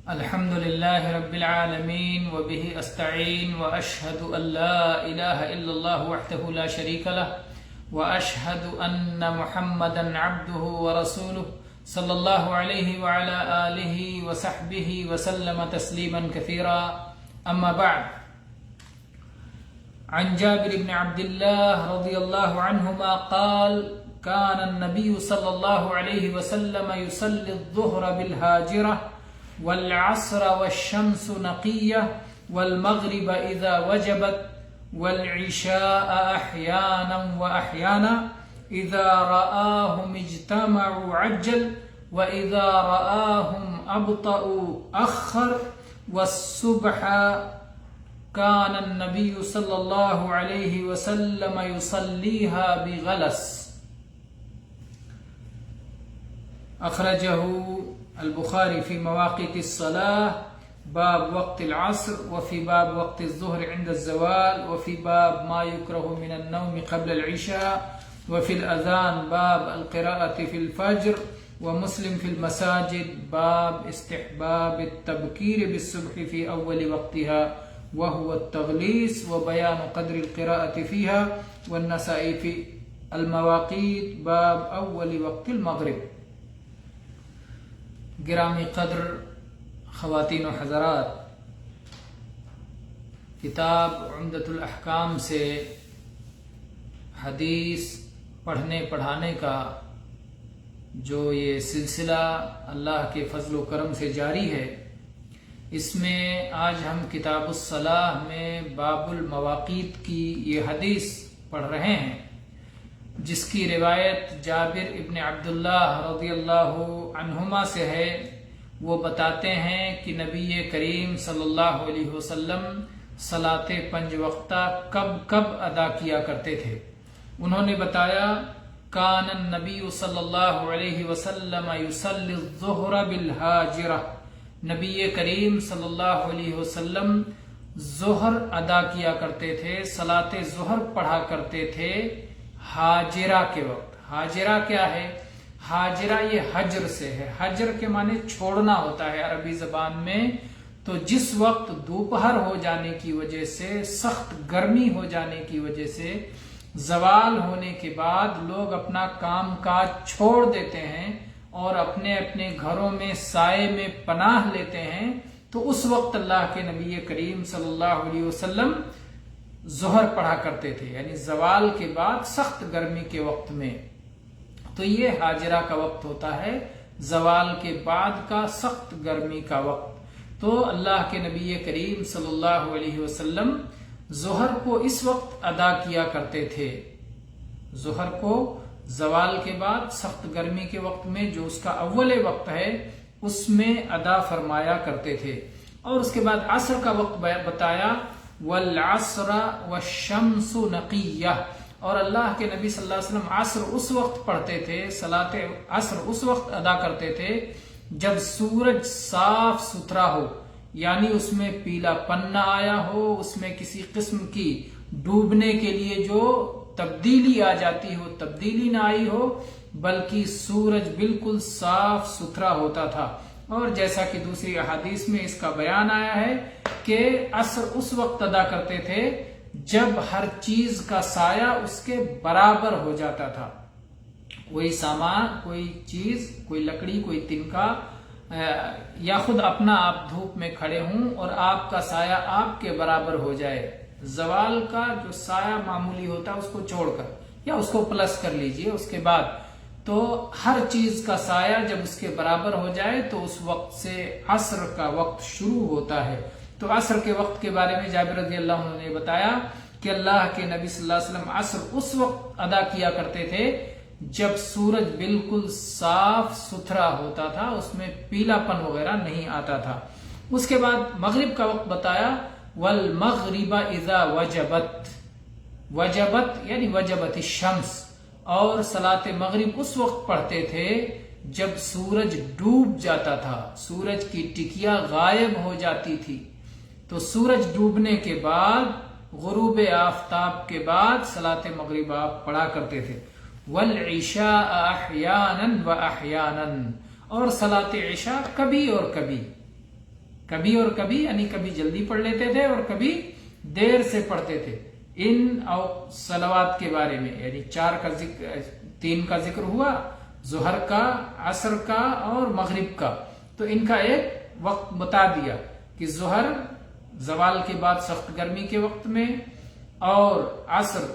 الحمد لله رب العالمين وبه أستعين وأشهد أن لا إله إلا الله وحده لا شريك له وأشهد أن محمدا عبده ورسوله صلى الله عليه وعلى آله وصحبه وسلم تسليما كثيرا. أما بعد، عن جابر بن عبد الله رضي الله عنهما قال: كان النبي صلى الله عليه وسلم يصلي الظهر بالهاجرة والعصر والشمس نقية والمغرب إذا وجبت والعشاء أحيانا وأحيانا إذا رآهم اجتمعوا عجل وإذا رآهم أبطأوا أخر والصبح كان النبي صلى الله عليه وسلم يصليها بغلس. أخرجه البخاري في مواقيت الصلاة، باب وقت العصر، وفي باب وقت الظهر عند الزوال، وفي باب ما يكره من النوم قبل العشاء، وفي الأذان باب القراءة في الفجر، ومسلم في المساجد باب استحباب التبكير بالصبح في أول وقتها وهو التغليس وبيان قدر القراءة فيها، والنسائي في المواقيت باب أول وقت المغرب. گرامی قدر خواتین و حضرات، کتاب عمدۃ الاحکام سے حدیث پڑھنے پڑھانے کا جو یہ سلسلہ اللہ کے فضل و کرم سے جاری ہے، اس میں آج ہم کتاب الصلاح میں باب المواقیت کی یہ حدیث پڑھ رہے ہیں، جس کی روایت جابر ابن عبداللہ رضی اللہ عنہما سے ہے. وہ بتاتے ہیں کہ نبی کریم صلی اللہ علیہ وسلم صلاۃ پنج وقتہ کب کب ادا کیا کرتے تھے. انہوں نے بتایا: کان النبی صلی اللہ علیہ وسلم یصلی الظہر بالحاجرہ، نبی کریم صلی اللہ علیہ وسلم ظہر ادا کیا کرتے تھے، صلاۃ ظہر پڑھا کرتے تھے حاجرہ کے وقت. حاجرہ کیا ہے؟ حاجرہ یہ حجر سے ہے. حجر کے معنی چھوڑنا ہوتا ہے عربی زبان میں. تو جس وقت دوپہر ہو جانے کی وجہ سے، سخت گرمی ہو جانے کی وجہ سے، زوال ہونے کے بعد لوگ اپنا کام کاج چھوڑ دیتے ہیں اور اپنے اپنے گھروں میں سائے میں پناہ لیتے ہیں، تو اس وقت اللہ کے نبی کریم صلی اللہ علیہ وسلم ظہر پڑھا کرتے تھے، یعنی زوال کے بعد سخت گرمی کے وقت میں. تو یہ حاجرہ کا وقت ہوتا ہے، زوال کے بعد کا سخت گرمی کا وقت. تو اللہ کے نبی کریم صلی اللہ علیہ وسلم ظہر کو اس وقت ادا کیا کرتے تھے. ظہر کو زوال کے بعد سخت گرمی کے وقت میں، جو اس کا اول وقت ہے، اس میں ادا فرمایا کرتے تھے. اور اس کے بعد عصر کا وقت بتایا: والعصر والشمس نقیہ، اور اللہ کے نبی صلی اللہ علیہ وسلم عصر اس وقت پڑھتے تھے، صلاۃ عصر اس وقت ادا کرتے تھے جب سورج صاف ستھرا ہو، یعنی اس میں پیلا پن نہ آیا ہو، اس میں کسی قسم کی ڈوبنے کے لیے جو تبدیلی آ جاتی ہو تبدیلی نہ آئی ہو، بلکہ سورج بالکل صاف ستھرا ہوتا تھا. اور جیسا کہ دوسری احادیث میں اس کا بیان آیا ہے کہ عصر اس وقت ادا کرتے تھے جب ہر چیز کا سایہ اس کے برابر ہو جاتا تھا. کوئی سامان، کوئی چیز، کوئی لکڑی، کوئی تنکا، یا خود اپنا آپ دھوپ میں کھڑے ہوں اور آپ کا سایہ آپ کے برابر ہو جائے. زوال کا جو سایہ معمولی ہوتا ہے اس کو چھوڑ کر، یا اس کو پلس کر لیجئے، اس کے بعد تو ہر چیز کا سایہ جب اس کے برابر ہو جائے تو اس وقت سے عصر کا وقت شروع ہوتا ہے. تو عصر کے وقت کے بارے میں جابر رضی اللہ عنہ نے بتایا کہ اللہ کے نبی صلی اللہ علیہ وسلم عصر اس وقت ادا کیا کرتے تھے جب سورج بالکل صاف ستھرا ہوتا تھا، اس میں پیلا پن وغیرہ نہیں آتا تھا. اس کے بعد مغرب کا وقت بتایا: والمغرب اذا وجبت، وجبت یعنی وجبت الشمس، اور صلاۃ مغرب اس وقت پڑھتے تھے جب سورج ڈوب جاتا تھا، سورج کی ٹکیا غائب ہو جاتی تھی. تو سورج ڈوبنے کے بعد، غروب آفتاب کے بعد صلاۃ مغرب آپ پڑھا کرتے تھے. والعشاء احیانا و احیانا، اور صلاۃ عشاء کبھی اور کبھی، کبھی اور کبھی، یعنی کبھی جلدی پڑھ لیتے تھے اور کبھی دیر سے پڑھتے تھے۔ ان صلوات کے بارے میں یعنی 3 کا ذکر ہوا، ظہر کا، عصر کا اور مغرب کا، تو ان کا ایک وقت بتا دیا کہ ظہر زوال کے بعد سخت گرمی کے وقت میں، اور عصر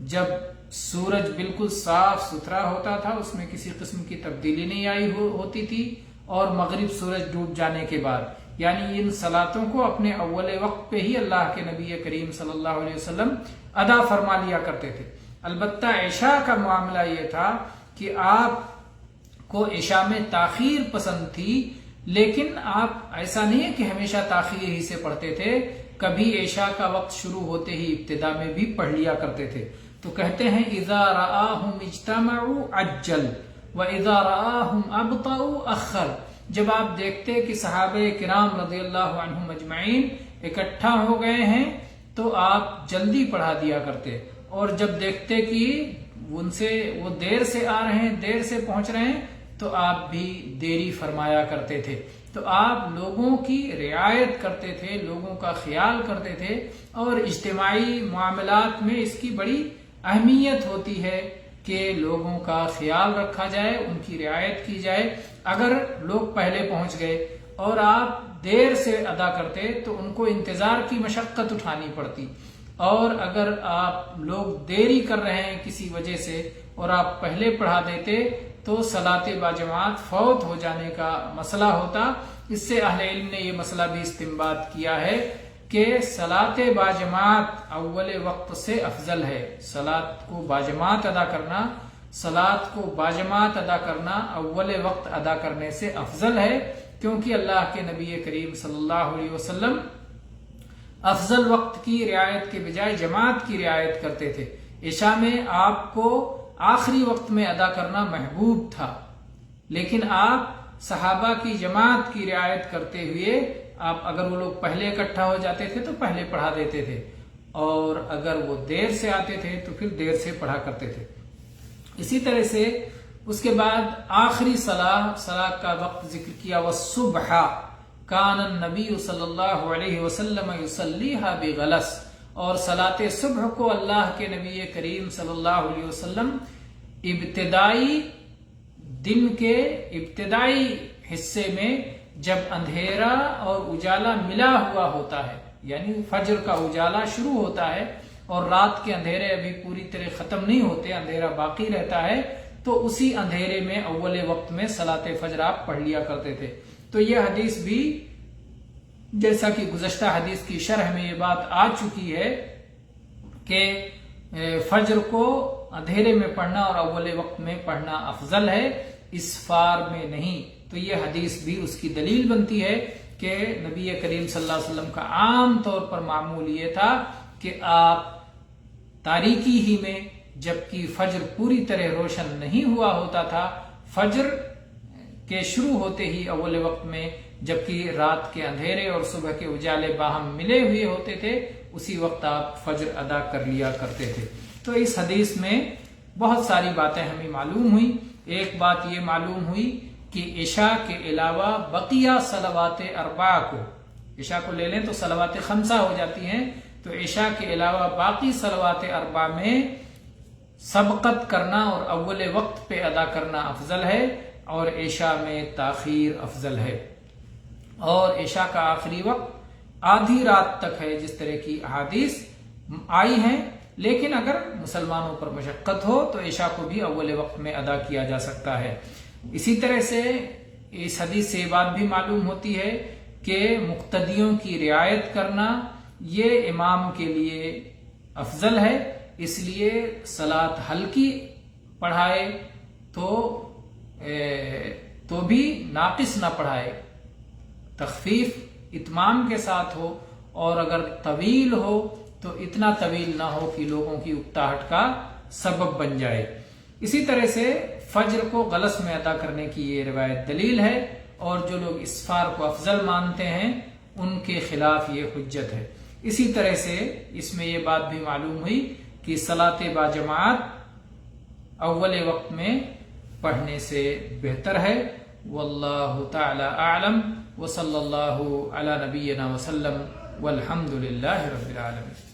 جب سورج بالکل صاف ستھرا ہوتا تھا، اس میں کسی قسم کی تبدیلی نہیں آئی ہوتی تھی، اور مغرب سورج ڈوب جانے کے بعد۔ یعنی ان صلاتوں کو اپنے اول وقت پہ ہی اللہ کے نبی کریم صلی اللہ علیہ وسلم ادا فرما لیا کرتے تھے۔ البتہ عشاء کا معاملہ یہ تھا کہ آپ کو عشاء میں تاخیر پسند تھی، لیکن آپ ایسا نہیں ہے کہ ہمیشہ تاخیر ہی سے پڑھتے تھے، کبھی عشاء کا وقت شروع ہوتے ہی ابتدا میں بھی پڑھ لیا کرتے تھے۔ تو کہتے ہیں اذا رآہم اجتمعوا عجل واذا رآہم ابطأوا اخر، جب آپ دیکھتے کہ صحابہ کرام رضی اللہ عنہم اجمعین اکٹھا ہو گئے ہیں تو آپ جلدی پڑھا دیا کرتے، اور جب دیکھتے کہ ان سے وہ دیر سے آ رہے ہیں، دیر سے پہنچ رہے ہیں، تو آپ بھی دیری فرمایا کرتے تھے۔ تو آپ لوگوں کی رعایت کرتے تھے، لوگوں کا خیال کرتے تھے، اور اجتماعی معاملات میں اس کی بڑی اہمیت ہوتی ہے کہ لوگوں کا خیال رکھا جائے، ان کی رعایت کی جائے۔ اگر لوگ پہلے پہنچ گئے اور آپ دیر سے ادا کرتے تو ان کو انتظار کی مشقت اٹھانی پڑتی، اور اگر آپ لوگ دیری کر رہے ہیں کسی وجہ سے اور آپ پہلے پڑھا دیتے تو صلاۃ باجماعت فوت ہو جانے کا مسئلہ ہوتا۔ اس سے اہل علم نے یہ مسئلہ بھی استنباط کیا ہے کہ صلاۃ باجماعت اول وقت سے افضل ہے۔ صلاۃ کو باجماعت ادا کرنا اول وقت ادا کرنے سے افضل ہے، کیونکہ اللہ کے نبی کریم صلی اللہ علیہ وسلم افضل وقت کی رعایت کے بجائے جماعت کی رعایت کرتے تھے۔ عشاء میں آپ کو آخری وقت میں ادا کرنا محبوب تھا، لیکن آپ صحابہ کی جماعت کی رعایت کرتے ہوئے آپ اگر وہ لوگ پہلے اکٹھا ہو جاتے تھے تو پہلے پڑھا دیتے تھے، اور اگر وہ دیر سے آتے تھے تو پھر دیر سے پڑھا کرتے تھے۔ اسی طرح سے اس کے بعد آخری صلاح کا وقت ذکر کیا، والصبح کان النبی صلی اللہ علیہ وسلم یصلیھا بغلس، اور صلاۃ صبح کو اللہ کے نبی کریم صلی اللہ علیہ وسلم دن کے ابتدائی حصے میں جب اندھیرا اور اجالا ملا ہوا ہوتا ہے، یعنی فجر کا اجالا شروع ہوتا ہے اور رات کے اندھیرے ابھی پوری طرح ختم نہیں ہوتے، اندھیرا باقی رہتا ہے، تو اسی اندھیرے میں اول وقت میں صلاۃ فجر آپ پڑھ لیا کرتے تھے۔ تو یہ حدیث بھی، جیسا کہ گزشتہ حدیث کی شرح میں یہ بات آ چکی ہے کہ فجر کو اندھیرے میں پڑھنا اور اول وقت میں پڑھنا افضل ہے، اسفار میں نہیں۔ تو یہ حدیث بھی اس کی دلیل بنتی ہے کہ نبی کریم صلی اللہ علیہ وسلم کا عام طور پر معمول یہ تھا کہ آپ تاریکی ہی میں، جبکہ فجر پوری طرح روشن نہیں ہوا ہوتا تھا، فجر کے شروع ہوتے ہی اول وقت میں، جبکہ رات کے اندھیرے اور صبح کے اجالے باہم ملے ہوئے ہوتے تھے، اسی وقت آپ فجر ادا کر لیا کرتے تھے۔ تو اس حدیث میں بہت ساری باتیں ہمیں معلوم ہوئی۔ ایک بات یہ معلوم ہوئی کہ عشاء کے علاوہ بقیہ صلوات اربعہ کو، عشاء کو لے لیں تو صلوات خمسہ ہو جاتی ہیں، تو عشاء کے علاوہ باقی صلوات اربعہ میں سبقت کرنا اور اول وقت پہ ادا کرنا افضل ہے، اور عشاء میں تاخیر افضل ہے۔ اور عشاء کا آخری وقت آدھی رات تک ہے، جس طرح کی احادیث آئی ہیں، لیکن اگر مسلمانوں پر مشقت ہو تو عشاء کو بھی اول وقت میں ادا کیا جا سکتا ہے۔ اسی طرح سے اس حدیث سے یہ بات بھی معلوم ہوتی ہے کہ مقتدیوں کی رعایت کرنا یہ امام کے لیے افضل ہے، اس لیے صلاۃ ہلکی پڑھائے تو بھی ناقص نہ پڑھائے، تخفیف اتمام کے ساتھ ہو، اور اگر طویل ہو تو اتنا طویل نہ ہو کہ لوگوں کی اکتاہٹ کا سبب بن جائے۔ اسی طرح سے فجر کو غلس میں ادا کرنے کی یہ روایت دلیل ہے، اور جو لوگ اسفار کو افضل مانتے ہیں ان کے خلاف یہ حجت ہے۔ اسی طرح سے اس میں یہ بات بھی معلوم ہوئی کہ صلاۃ باجماعت اول وقت میں پڑھنے سے بہتر ہے، واللہ تعالی اعلم وصلی اللہ علی نبینا وسلم والحمد للہ رب العالمین.